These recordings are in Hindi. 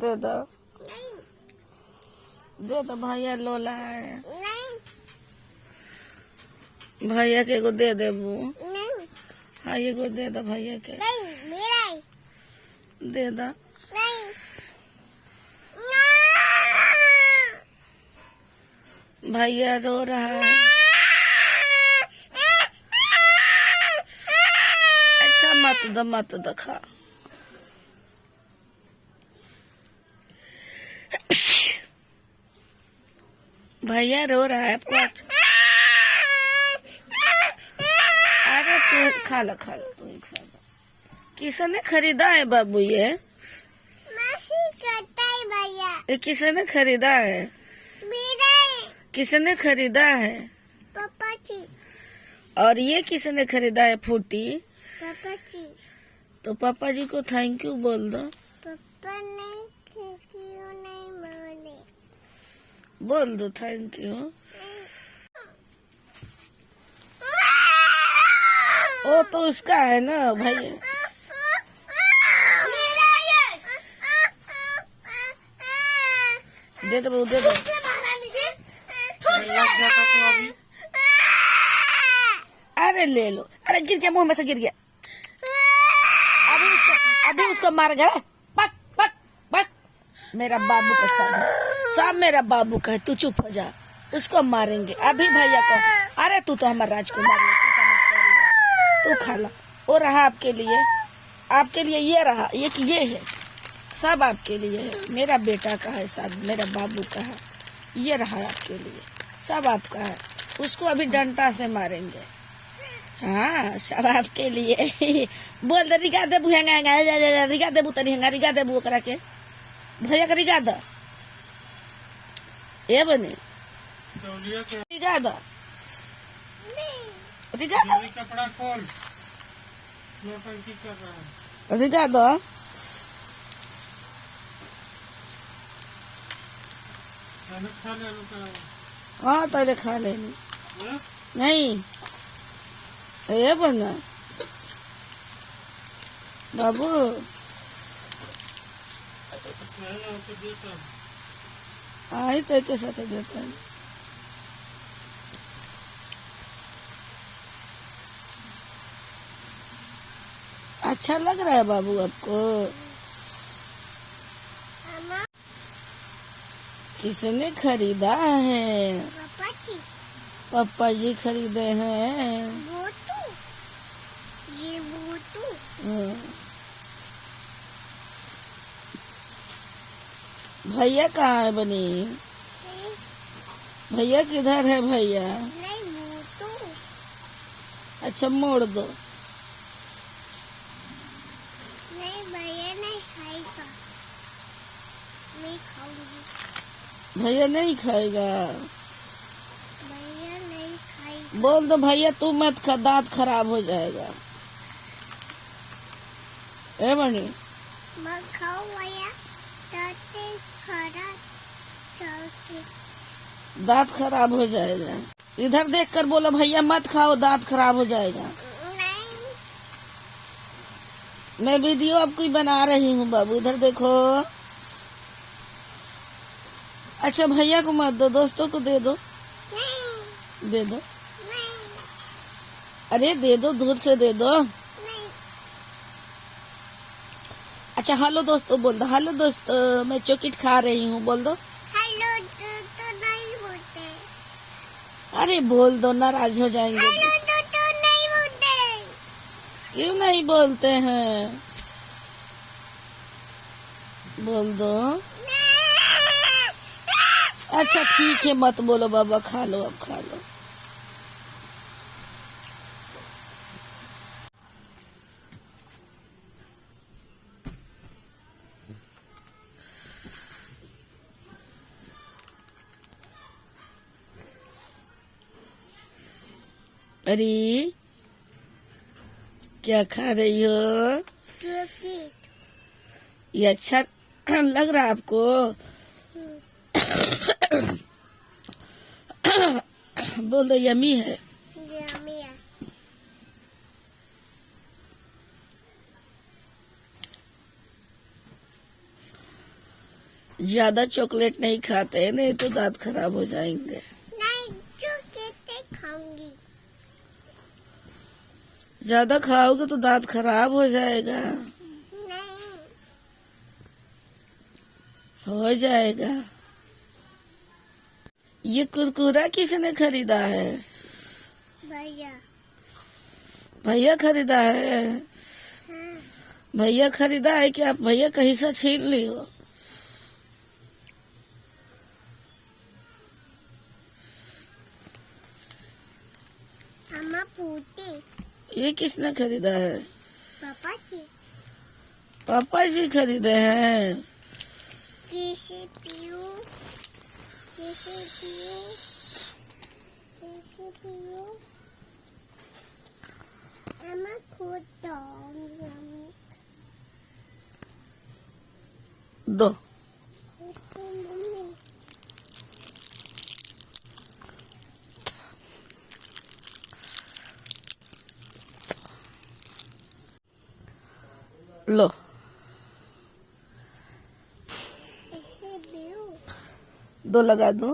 दे दो, दे दो भैया लोला है। भैया के एगो दे देबू। हाँ एगो दे दो भैया के। दे दो। भैया रो रहा है। अच्छा मत दो खा। भैया रो रहा है आपको। अरे तू खा लो तू ही खा लो। किसने खरीदा है बाबू ये? ये किसने खरीदा है? किसने खरीदा है? पापा जी। और ये किसने खरीदा है फ्रूटी? पापा जी। तो पापा जी को थैंक यू बोल दो। पापा नहीं थैंक यू नहीं बोले। बोल दो थैंक यू। वो तो उसका है ना भैया। दे दो दे दो। अरे ले लो। अरे गिर गया, मुंह में से गिर गया। अभी उसको मार गया। पक पक पक। मेरा बाबू का सब मेरा बाबू का है। तू चुप हो जा। उसको मारेंगे अभी भैया को। अरे तू तो हमारा राजकुमार है। तू खा ला। वो रहा आपके लिए ये रहा। ये है सब आपके लिए है। मेरा बेटा का है, सब मेरा बाबू का है। ये रहा आपके लिए, सब आपका है। उसको अभी डंडा से मारेंगे। हाँ सब आपके लिए। बोल दे रिगा देबू। रिगा देबू तनी रिगा देबू ओकरा के। भैया के रिगा दो। ये बने रिगा दो। रिगा दो। कपड़ा खोल। रिगा दो। हाँ तो खा लेनी। नहीं ये बना बाबू। आई तो के साथ देता है। अच्छा लग रहा है बाबू आपको? किसने खरीदा है? पापा जी। पापा जी खरीदे हैं। ये बोतू। भैया कहाँ है बनी? भैया किधर है भैया? नहीं बोतू। अच्छा मोड़ दो। नहीं भैया नहीं खाएगा। मैं खाऊंगी। भैया नहीं खाएगा। भैया नहीं खाएगा। बोल दो भैया तू मत खा, दांत खराब हो जाएगा। ए बनी मैं खाऊं भैया। दांत खराब हो जाएगा। इधर देख कर बोलो भैया मत खाओ, दांत खराब हो जाएगा। नहीं। मैं वीडियो आपकी बना रही हूँ बाबू, इधर देखो। अच्छा भैया को मत दो, दोस्तों को दे दो। नहीं। दे दो। नहीं। अरे दे दो, दूर से दे दो। नहीं। अच्छा हेलो दोस्तों बोल दो। हेलो दोस्तों मैं चॉकलेट खा रही हूँ, बोल दो। हेलो तो नहीं बोलते। अरे बोल दो, नाराज हो जाएंगे। हेलो तो नहीं बोलते। क्यों नहीं बोलते हैं? बोल दो। अच्छा ठीक है मत बोलो बाबा, खा लो अब खा लो। अरे क्या खा रही हो? ये अच्छा लग रहा है आपको? बोल दो यमी है। यम्मी है। ज्यादा चॉकलेट नहीं खाते, नहीं तो दांत खराब हो जाएंगे। नहीं, चॉकलेट खाऊंगी। ज्यादा खाओगे तो दांत खराब हो जाएगा। नहीं, हो जाएगा। ये कुरकुरा किसने खरीदा है? भैया। भैया खरीदा है। हाँ, भैया खरीदा है कि आप भैया कहीं से छीन ली हो? अम्मा पूछी। ये किसने खरीदा है? पापा जी। पापा जी खरीदे हैं। किसे पियो, किसे पियो, किसे पियो। अम्मा खुद दो। दो। मम्मी। लो। इसे पियो। दो लगा दो।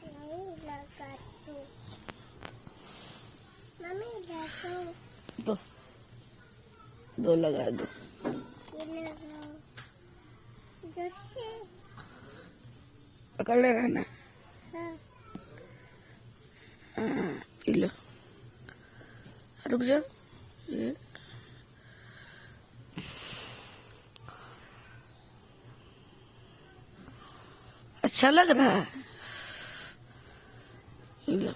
नहीं लगा दो। मम्मी देखो। दो। दो लगा दो। ये लगाओ। जैसे। पकड़ ले रहना। हाँ। हाँ, पी लो। रुक जाओ। ये अच्छा लग रहा है। P low,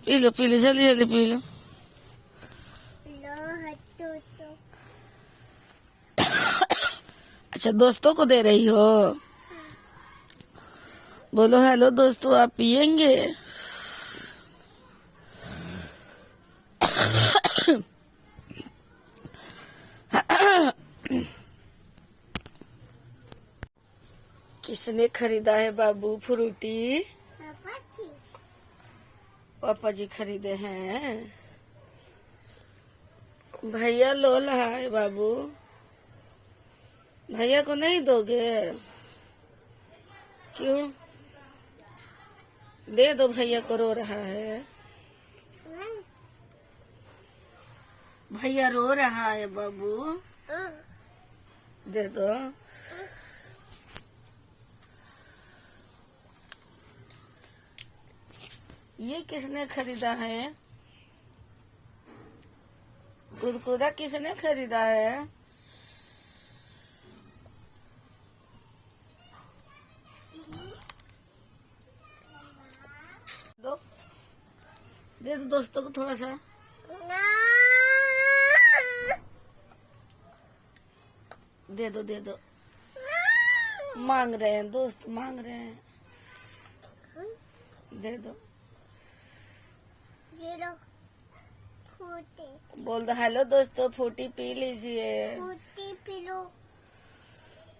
P low, P low, जल्दी जल्दी पी लो। लो हटो तो। अच्छा, दोस्तों को दे रही हो? बोलो हेलो दोस्तों, आप पियेंगे? किसने खरीदा है बाबू फ्रूटी? पापा जी। पापा जी खरीदे हैं। भैया लोला है बाबू, भैया को नहीं दोगे? क्यों? दे दो, भैया को रो रहा है। भैया रो रहा है बाबू, दे दो। ये किसने खरीदा है? कुरकुरा किसने खरीदा है? दो, दे दो दोस्तों को थोड़ा सा। दे दो, दे दो। मांग रहे हैं दोस्त, मांग रहे हैं। दे दो। बोल दो हेलो दोस्तों, फ्रूटी पी लीजिए। Frooti P low.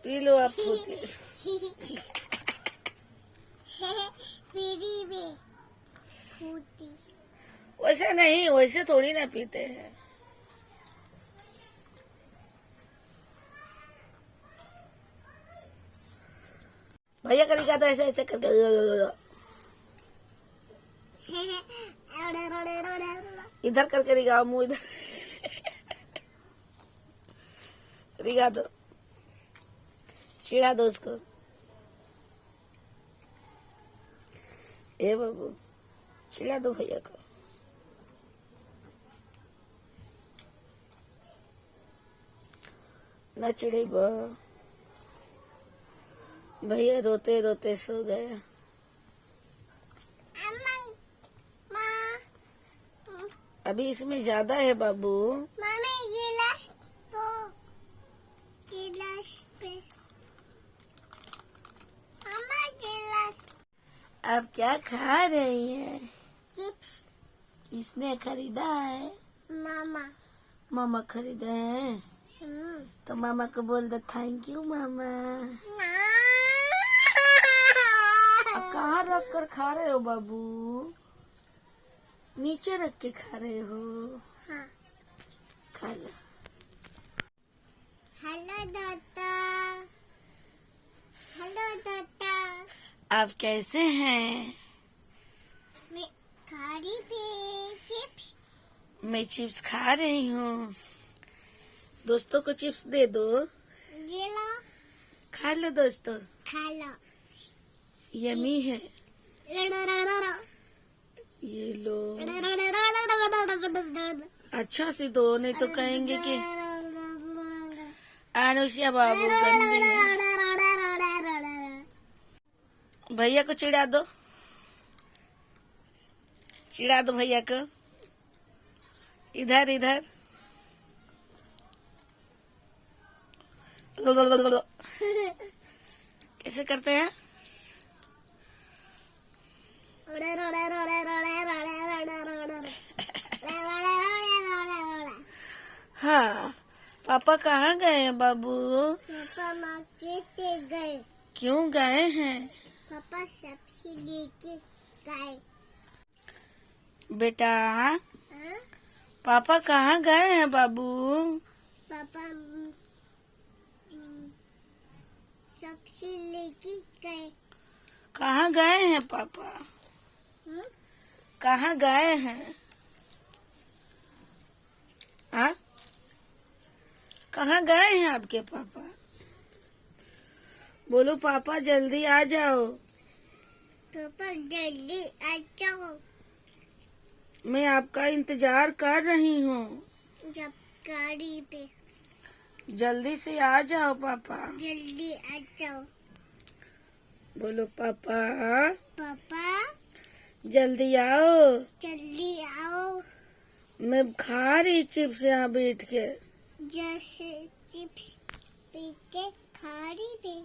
P low आप फ्रूटी। फ्री में फ्रूटी। वैसे नहीं, वैसे थोड़ी ना पीते हैं। भैया करेगा तो ऐसे ऐसे करके। इधर करके रिगाओ, मुंह इधर। रिगा दो, चिढ़ा दो उसको। ए बाबू, चिढ़ा दो भैया को। न चिढ़े भैया, रोते रोते सो गए। अभी इसमें ज्यादा है बाबू। मम्मी गिलास तो गिलास पे। मम्मा गिलास। आप क्या खा रही हैं? चिप्स। किसने खरीदा है? मामा। मामा खरीदे हैं। तो मामा को बोल दो थैंक यू मामा। अब कहाँ रख कर खा रहे हो बाबू? नीचे रख के खा रहे हो? हाँ। खा लो। आप कैसे हैं? मैं खा रही थी चिप्स। मैं चिप्स खा रही हूँ। दोस्तों को चिप्स दे दो। ये लो, खा लो दोस्तों, खा लो। यमी है। ये लो, अच्छा से दो, नहीं तो कहेंगे कि अनुष्या बाबू गंदी है। भैया को चिढ़ा दो, चिढ़ा दो भैया को। इधर इधर। कैसे करते हैं? हाँ, पापा कहाँ गए हैं बाबू? पापा मार्केट गए। क्यों गए हैं? पापा सब्जी लेके गए। बेटा, हाँ? पापा कहाँ गए हैं बाबू? पापा सब्जी लेके गए। कहाँ गए हैं पापा? हम्म? कहाँ गए हैं? हाँ, कहाँ गए हैं आपके पापा? बोलो पापा जल्दी आ जाओ। पापा जल्दी आ जाओ। मैं आपका इंतजार कर रही हूँ। जब गाड़ी पे जल्दी से आ जाओ पापा। जल्दी आ जाओ। बोलो पापा पापा जल्दी आओ। जल्दी आओ। मैं खा रही चिप्स यहाँ बैठ के। जैसे चिप्स पी के खा रही थी।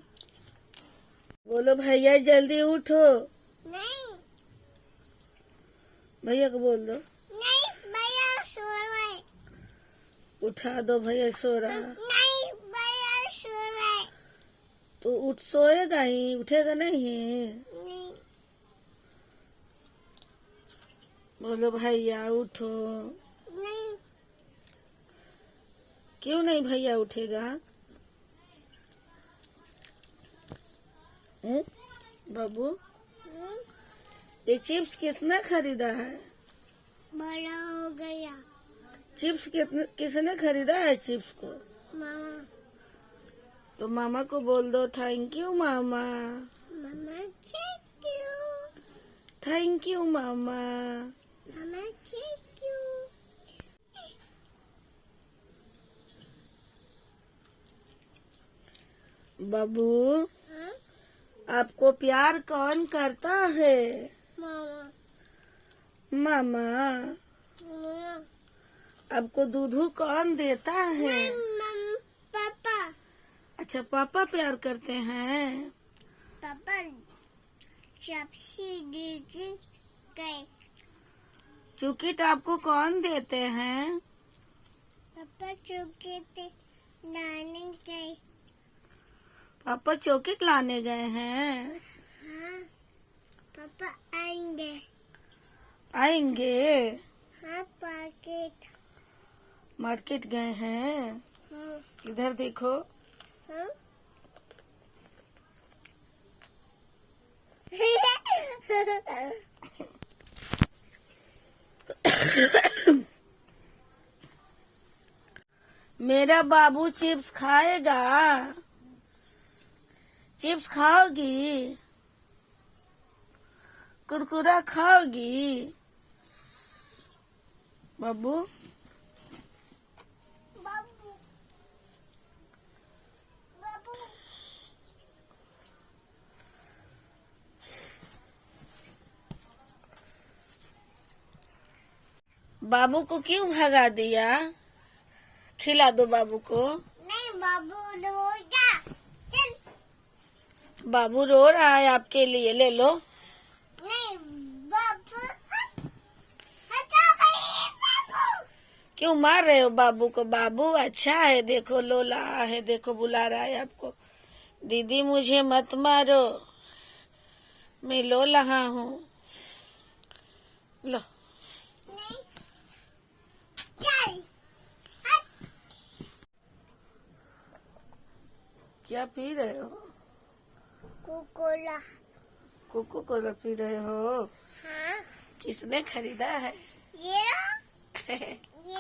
बोलो भैया जल्दी उठो। नहीं भैया को बोल दो। नहीं, भैया सो रहे। उठा दो, भैया सो रहा। नहीं, भैया सो रहे। तो उठ, सोएगा ही, उठेगा नहीं। नहीं, बोलो भैया उठो। नहीं, क्यों नहीं भैया उठेगा? बाबू, हम्म, ये चिप्स किसने खरीदा है? बड़ा हो गया। चिप्स किसने खरीदा है चिप्स को? मामा। तो मामा को बोल दो थैंक यू मामा। मामा थैंक यू। थैंक यू मामा। मामा थैंक यू। बाबू, हाँ? आपको प्यार कौन करता है? मामा। मामा। मामा। आपको दूधू कौन देता है? मम्मा, पापा। अच्छा, पापा प्यार करते हैं। पापा सब्जी लेके गए। चुकिट आपको कौन देते हैं? पापा चुके थे लाने गए। पापा चौकीट लाने गए हैं। हाँ, पापा आएंगे। आएंगे। हाँ, पाकेट। मार्केट गए हैं। हाँ। इधर देखो। हाँ? मेरा बाबू चिप्स खाएगा। चिप्स खाओगी? कुरकुरा खाओगी? बाबू, बाबू, बाबू। बाबू को क्यों भगा दिया? खिला दो बाबू को। नहीं, बाबू रोगा। चल। बाबू रो रहा है आपके लिए, ले लो। नहीं, बाबू। अच्छा भाई, बाबू। क्यों मार रहे हो बाबू को? बाबू अच्छा है, देखो लोला है, देखो बुला रहा है आपको। दीदी मुझे मत मारो, मैं लो रहा हूँ। लो। नहीं, चल। क्या पी रहे हो? कोकोला। कोको कोला पी रहे हो? हाँ किसने खरीदा है? ये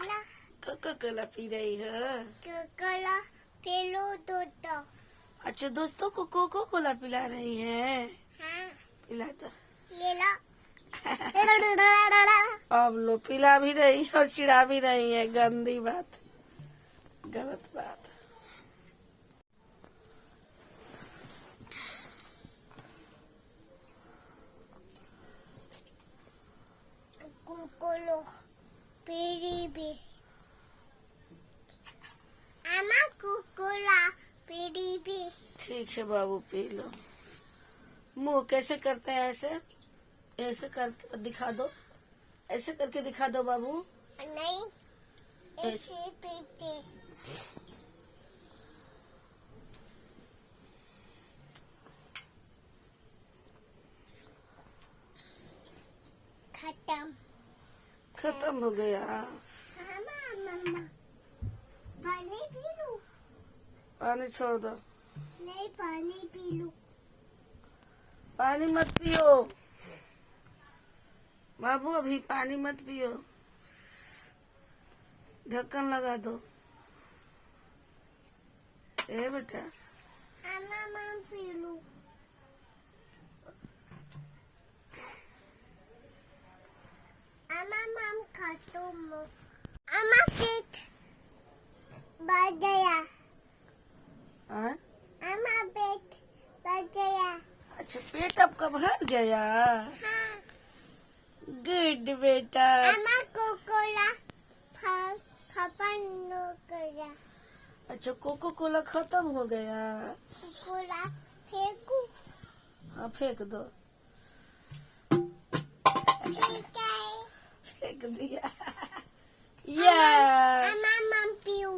ला कोको कोला पी रही हो? कोकोला पिलो तो अच्छा, दोस्तों को कोको कोला पिला रही है? हाँ पिला दो। ये ला अब लो, पिला भी रही है और चिढ़ा भी रही है। गंदी बात, गलत बात। कोकोलो पीरी भी आमा कोकोला पीरी भी ठीक है बाबू, पी लो। मुंह कैसे करते हैं? ऐसे ऐसे करके दिखा दो, ऐसे करके दिखा दो बाबू। नहीं ऐसे पीते खत्म हो गया। मम्मा पानी पी लूं? पानी छोड़ दो। नहीं पानी पी लूं। पानी मत पियो बाबू, अभी पानी मत पियो। ढक्कन लगा दो। ए बेटा, मम्मा पी लूं। मम्मा खातो मो मम्मा पेट बढ़ गया। हाँ? मम्मा पेट बढ़ गया। अच्छा, पेट आपका भर गया? हाँ गुड बेटा। मम्मा कोकोला खपन हो गया। अच्छा, कोको कोला खत्म हो गया? कोकोला फेंकू? हाँ, फेंक दो। ठीक है। फेंक दिया। यस, मम्मा पीऊ?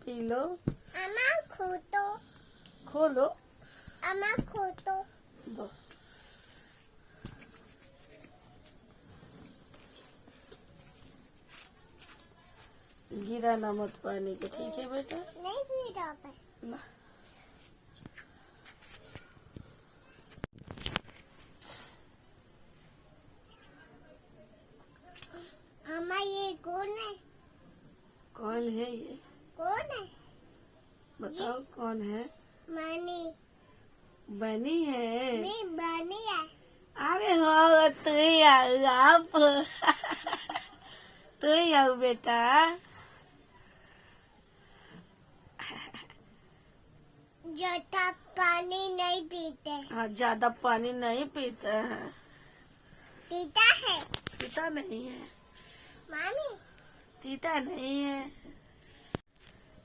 P low. मम्मा खोतो? खोलो। मम्मा खोतो? दो। गिरा ना मत पानी को, ठीक है बेटा? नहीं पी रहा मैं। ना। मम्मा ये कौन है? कौन है ये? कौन है? बताओ कौन है? मनी। बनी है? मैं बनी है। अरे हो, तू ही आओ आप। तू ही आओ बेटा। ज्यादा पानी नहीं पीते। हाँ, ज्यादा पानी नहीं पीता है। पीता है? पीता नहीं है। मामी पीता नहीं है।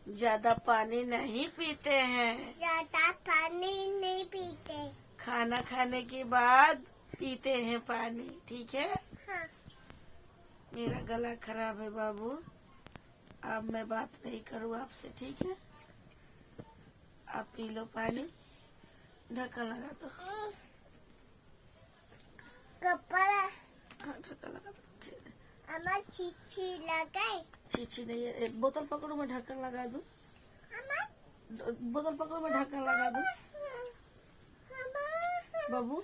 ज्यादा पानी नहीं पीते हैं। ज्यादा पानी नहीं पीते। खाना खाने के बाद पीते हैं पानी, ठीक है? हाँ। मेरा गला खराब है बाबू, अब मैं बात नहीं करूँ आपसे, ठीक है? आप पी लो पानी। ढक्कन लगा दो। कपड़ा हाँ, ढक्कन लगा दो। ठीक है। अम्मा छीछी लगाए। छीछी नहीं है। एक बोतल पकड़ो, मैं ढक्कन लगा दूं। अम्मा बोतल पकड़ो, मैं ढक्कन लगा दूं। बाबू,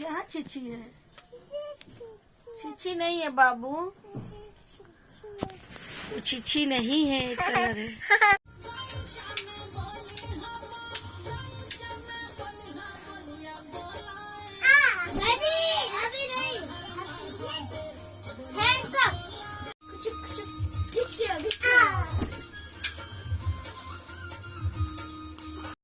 यहाँ छीछी है। छीछी नहीं है बाबू, छीछी नहीं है, कलर है।